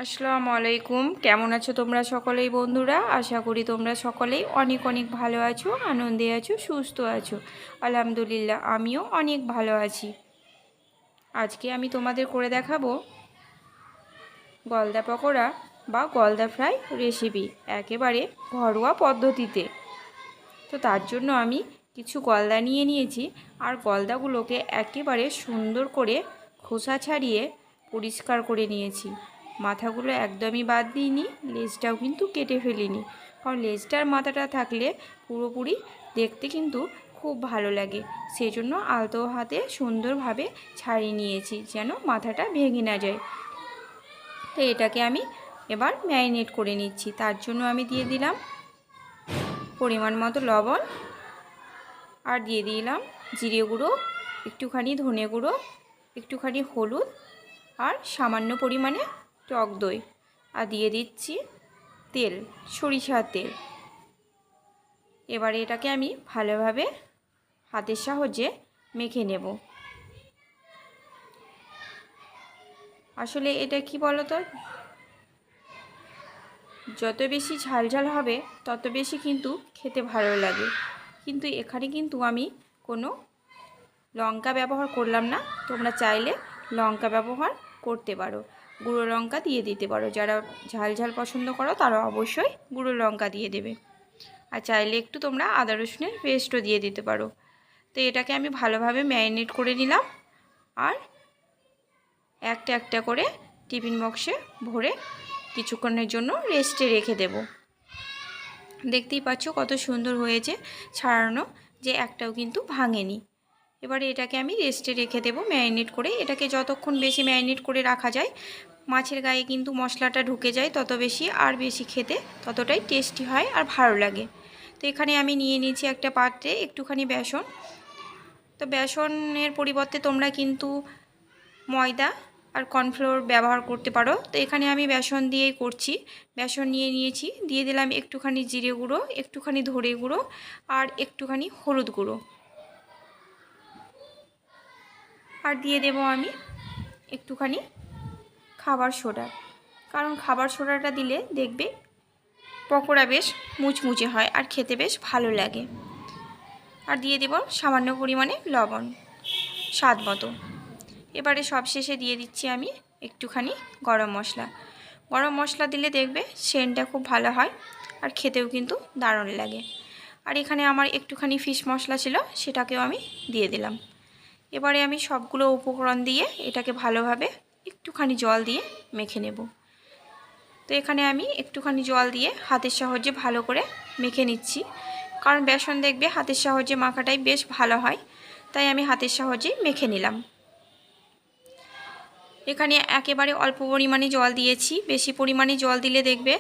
আসসালামু আলাইকুম। কেমন আছো তোমরা সকলেই বন্ধুরা? আশা করি তোমরা সকলেই অনেক অনেক ভালো আছো, আনন্দে আছো, সুস্থ আছো। আলহামদুলিল্লাহ আমিও অনেক ভালো আছি। আজকে আমি তোমাদের করে দেখাবো গলদা পকোড়া বা গলদা ফ্রাই রেসিপি, একেবারে ঘরোয়া পদ্ধতিতে। তো তার জন্য আমি কিছু গলদা নিয়ে নিয়েছি, আর গলদাগুলোকে একেবারে সুন্দর করে খোসা ছাড়িয়ে পরিষ্কার করে নিয়েছি। মাথাগুলো একদমই বাদ দিইনি, লেজটাও কিন্তু কেটে ফেলিনি, কারণ লেজটার মাথাটা থাকলে পুরোপুরি দেখতে কিন্তু খুব ভালো লাগে। সেজন্য আলতো হাতে সুন্দরভাবে ছাড়িয়ে নিয়েছি, যেন মাথাটা ভেঙে না যায়। তো এটাকে আমি এবার ম্যারিনেট করে নিচ্ছি। তার জন্য আমি দিয়ে দিলাম পরিমাণ মতো লবণ, আর দিয়ে দিলাম জিরে গুঁড়ো, একটুখানি ধনে গুঁড়ো, একটুখানি হলুদ, আর সামান্য পরিমাণে টক দই, আর দিয়ে দিচ্ছি তেল, সরিষার তেল। এবারে এটাকে আমি ভালোভাবে হাতের সাহায্যে মেখে নেব। আসলে এটা কি বলো তো, যত বেশি ঝাল ঝাল হবে তত বেশি কিন্তু খেতে ভালো লাগে। কিন্তু এখানে কিন্তু আমি কোনো লঙ্কা ব্যবহার করলাম না। তোমরা চাইলে লঙ্কা ব্যবহার করতে পারো, গুঁড়ো লঙ্কা দিয়ে দিতে পারো। যারা ঝাল ঝাল পছন্দ করো তারা অবশ্যই গুঁড়ো লঙ্কা দিয়ে দেবে, আর চাইলে একটু তোমরা আদা রসুনের পেস্টও দিয়ে দিতে পারো। তো এটাকে আমি ভালোভাবে ম্যারিনেট করে নিলাম, আর একটা একটা করে টিফিন বক্সে ভরে কিছুক্ষণের জন্য রেস্টে রেখে দেব। দেখতেই পাচ্ছ কত সুন্দর হয়েছে ছাড়ানো, যে একটাও কিন্তু ভাঙেনি। এবারে এটাকে আমি রেস্টে রেখে দেব ম্যারিনেট করে। এটাকে যতক্ষণ বেশি ম্যারিনেট করে রাখা যায়, মাছের গায়ে কিন্তু মশলাটা ঢুকে যায় তত বেশি, আর বেশি খেতে ততটাই টেস্টি হয় আর ভালো লাগে। তো এখানে আমি নিয়ে নিয়েছি একটা পাত্রে একটুখানি বেসন। তো বেসনের পরিবর্তে তোমরা কিন্তু ময়দা আর কর্নফ্লোর ব্যবহার করতে পারো। তো এখানে আমি বেসন দিয়েই করছি। বেসন নিয়ে নিয়েছি, দিয়ে দিলাম একটুখানি জিরে গুঁড়ো, একটুখানি ধনে গুঁড়ো, আর একটুখানি হলুদ গুঁড়ো, আর দিয়ে দেব আমি একটুখানি খাবার সোডা। কারণ খাবার সোডাটা দিলে দেখবে পকোড়া বেশ মুচমুচে হয় আর খেতে বেশ ভালো লাগে। আর দিয়ে দেব সামান্য পরিমাণে লবণ, স্বাদ মতো। এবারে সবশেষে দিয়ে দিচ্ছি আমি একটুখানি গরম মশলা। গরম মশলা দিলে দেখবে সেন্টটা খুব ভালো হয়, আর খেতেও কিন্তু দারুণ লাগে। আর এখানে আমার একটুখানি ফিশ মশলা ছিল, সেটাকেও আমি দিয়ে দিলাম। এবারে আমি সবগুলো উপকরণ দিয়ে এটাকে ভালোভাবে একটুখানি জল দিয়ে মেখে নেব। তো এখানে আমি একটুখানি জল দিয়ে হাতের সাহায্যে ভালো করে মেখে নিচ্ছি, কারণ বেসন দেখবে হাতের সাহায্যে মাখাটাই বেশ ভালো হয়, তাই আমি হাতের সাহায্যেই মেখে নিলাম। এখানে একেবারে অল্প পরিমাণে জল দিয়েছি, বেশি পরিমাণে জল দিলে দেখবে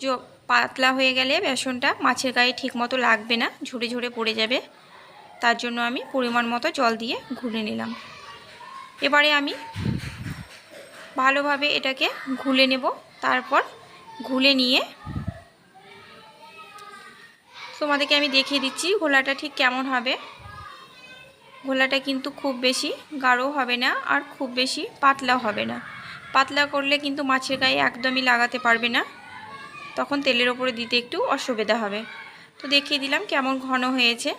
যে পাতলা হয়ে গেলে বেসনটা মাছের গায়ে ঠিকমতো লাগবে না, ঝরে ঝরে পড়ে যাবে। তার জন্য আমি পরিমাণ মতো জল দিয়ে ঘুলে নিলাম। এবারে আমি ভালোভাবে এটাকে ঘুলে নেব। তারপর ঘুলে নিয়ে তোমাদেরকে আমি দেখিয়ে দিচ্ছি ঘোলাটা ঠিক কেমন হবে। ঘোলাটা কিন্তু খুব বেশি গাঢ় হবে না, আর খুব বেশি পাতলাও হবে না। পাতলা করলে কিন্তু মাছের গায়ে একদমই লাগাতে পারবে না, তখন তেলের ওপরে দিতে একটু অসুবিধা হবে। তো দেখিয়ে দিলাম কেমন ঘন হয়েছে।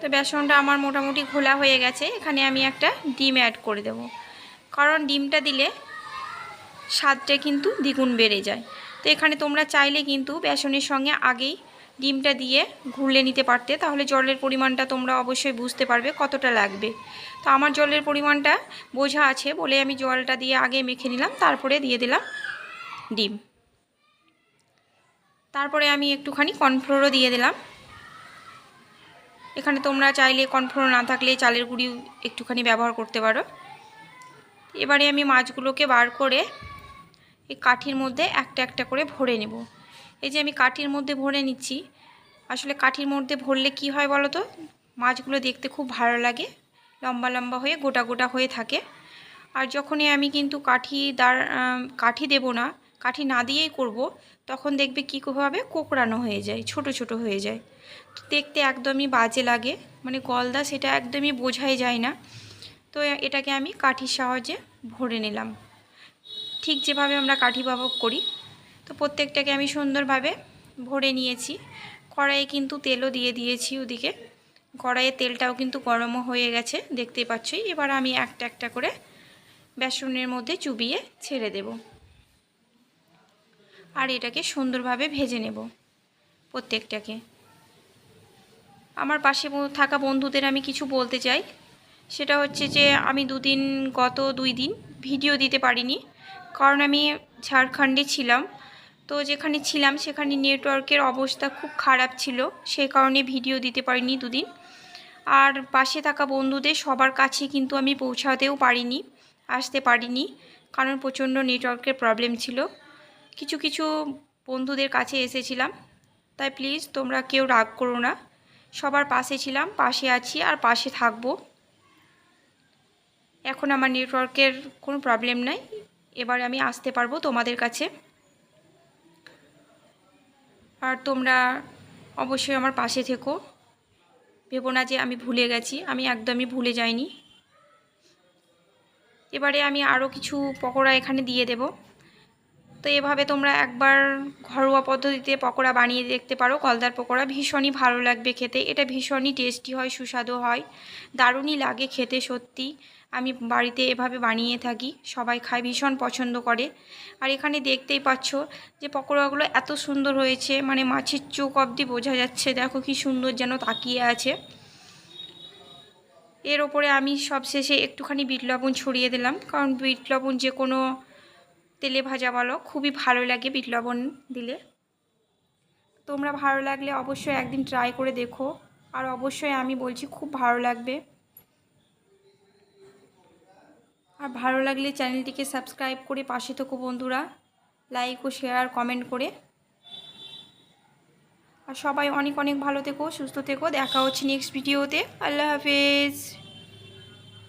তো বেসনটা আমার মোটামুটি ঘোলা হয়ে গেছে। এখানে আমি একটা ডিম অ্যাড করে দেব, কারণ ডিমটা দিলে স্বাদটা কিন্তু দ্বিগুণ বেড়ে যায়। তো এখানে তোমরা চাইলে কিন্তু বেসনের সঙ্গে আগেই ডিমটা দিয়ে ঘুলে নিতে পারতে, তাহলে জলের পরিমাণটা তোমরা অবশ্যই বুঝতে পারবে কতটা লাগবে। তো আমার জলের পরিমাণটা বোঝা আছে বলে আমি জলটা দিয়ে আগে মেখে নিলাম, তারপরে দিয়ে দিলাম ডিম। তারপরে আমি একটুখানি কর্নফ্লোরও দিয়ে দিলাম। এখানে তোমরা চাইলে কর্নফ্লোর না থাকলে চালের গুঁড়ি একটুখানি ব্যবহার করতে পারো। এবারে আমি মাছগুলোকে বার করে এই কাঠির মধ্যে একটা একটা করে ভরে নেব। এই যে আমি কাঠির মধ্যে ভরে নিচ্ছি, আসলে কাঠির মধ্যে ভরলে কি হয় বলো তো, মাছগুলো দেখতে খুব ভালো লাগে, লম্বা লম্বা হয়ে গোটা গোটা হয়ে থাকে। আর যখনই আমি কিন্তু কাঠি দেব না, কাঠি না দিয়েই করব, তখন দেখবে কী হবে, কোঁকড়ানো হয়ে যায়, ছোট ছোট হয়ে যায়, দেখতে একদমই বাজে লাগে, মানে গলদা সেটা একদমই বোঝাই যায় না। তো এটাকে আমি কাঠির সাহায্যে ভরে নিলাম, ঠিক যেভাবে আমরা কাঠি কাবাব করি। তো প্রত্যেকটাকে আমি সুন্দরভাবে ভরে নিয়েছি। কড়াইয়ে কিন্তু তেলও দিয়ে দিয়েছি ওদিকে। কড়াইয়ে তেলটাও কিন্তু গরমও হয়ে গেছে, দেখতেই পাচ্ছই। এবার আমি একটা একটা করে বেসনের মধ্যে চুবিয়ে ছেড়ে দেব, আর এটাকে সুন্দরভাবে ভেজে নেব প্রত্যেকটাকে। আমার পাশে থাকা বন্ধুদের আমি কিছু বলতে চাই, সেটা হচ্ছে যে আমি গত 2 দিন ভিডিও দিতে পারিনি, কারণ আমি ঝাড়খণ্ডে ছিলাম। তো যেখানে ছিলাম সেখানে নেটওয়ার্কের অবস্থা খুব খারাপ ছিল, সেই কারণে ভিডিও দিতে পারিনি 2 দিন। আর পাশে থাকা বন্ধুদের সবার কাছে কিন্তু আমি পৌঁছাতেও পারিনি, আসতে পারিনি, কারণ প্রচণ্ড নেটওয়ার্কের প্রবলেম ছিল। কিছু কিছু বন্ধুদের কাছে এসেছিলাম, তাই প্লিজ তোমরা কেউ রাগ করো না। সবার পাশে ছিলাম, পাশে আছি আর পাশে থাকবো। এখন আমার নেটওয়ার্কের কোনো প্রবলেম নাই, এবার আমি আসতে পারবো তোমাদের কাছে। আর তোমরা অবশ্যই আমার পাশে থেকো, ভেবো না যে আমি ভুলে গেছি, আমি একদমই ভুলে যাইনি। এবারে আমি আরও কিছু পকোড়া এখানে দিয়ে দেব। তো এভাবে তোমরা একবার ঘরোয়া পদ্ধতিতে পকোড়া বানিয়ে দেখতে পারো। গলদার পকোড়া ভীষণই ভালো লাগবে খেতে, এটা ভীষণই টেস্টি হয়, সুস্বাদু হয়, দারুণই লাগে খেতে সত্যি। আমি বাড়িতে এভাবে বানিয়ে থাকি, সবাই খায়, ভীষণ পছন্দ করে। আর এখানে দেখতেই পাচ্ছ যে পকোড়াগুলো এত সুন্দর হয়েছে, মানে মাছের চোখ অবধি বোঝা যাচ্ছে, দেখো কি সুন্দর যেন তাকিয়ে আছে। এর ওপরে আমি সবশেষে একটুখানি বিট লবণ ছড়িয়ে দিলাম, কারণ বিট লবণ যে কোনো তেলে ভাজা বলো খুবই ভালো লাগে বিট লবণ দিলে। তোমরা ভালো লাগলে অবশ্যই একদিন ট্রাই করে দেখো, আর অবশ্যই আমি বলছি খুব ভালো লাগবে। আর ভালো লাগলে চ্যানেলটিকে সাবস্ক্রাইব করে পাশে থেকো বন্ধুরা, লাইক ও শেয়ার কমেন্ট করে। আর সবাই অনেক অনেক ভালো থেকো, সুস্থ থেকো, দেখা হচ্ছে নেক্সট ভিডিওতে। আল্লাহ হাফেজ।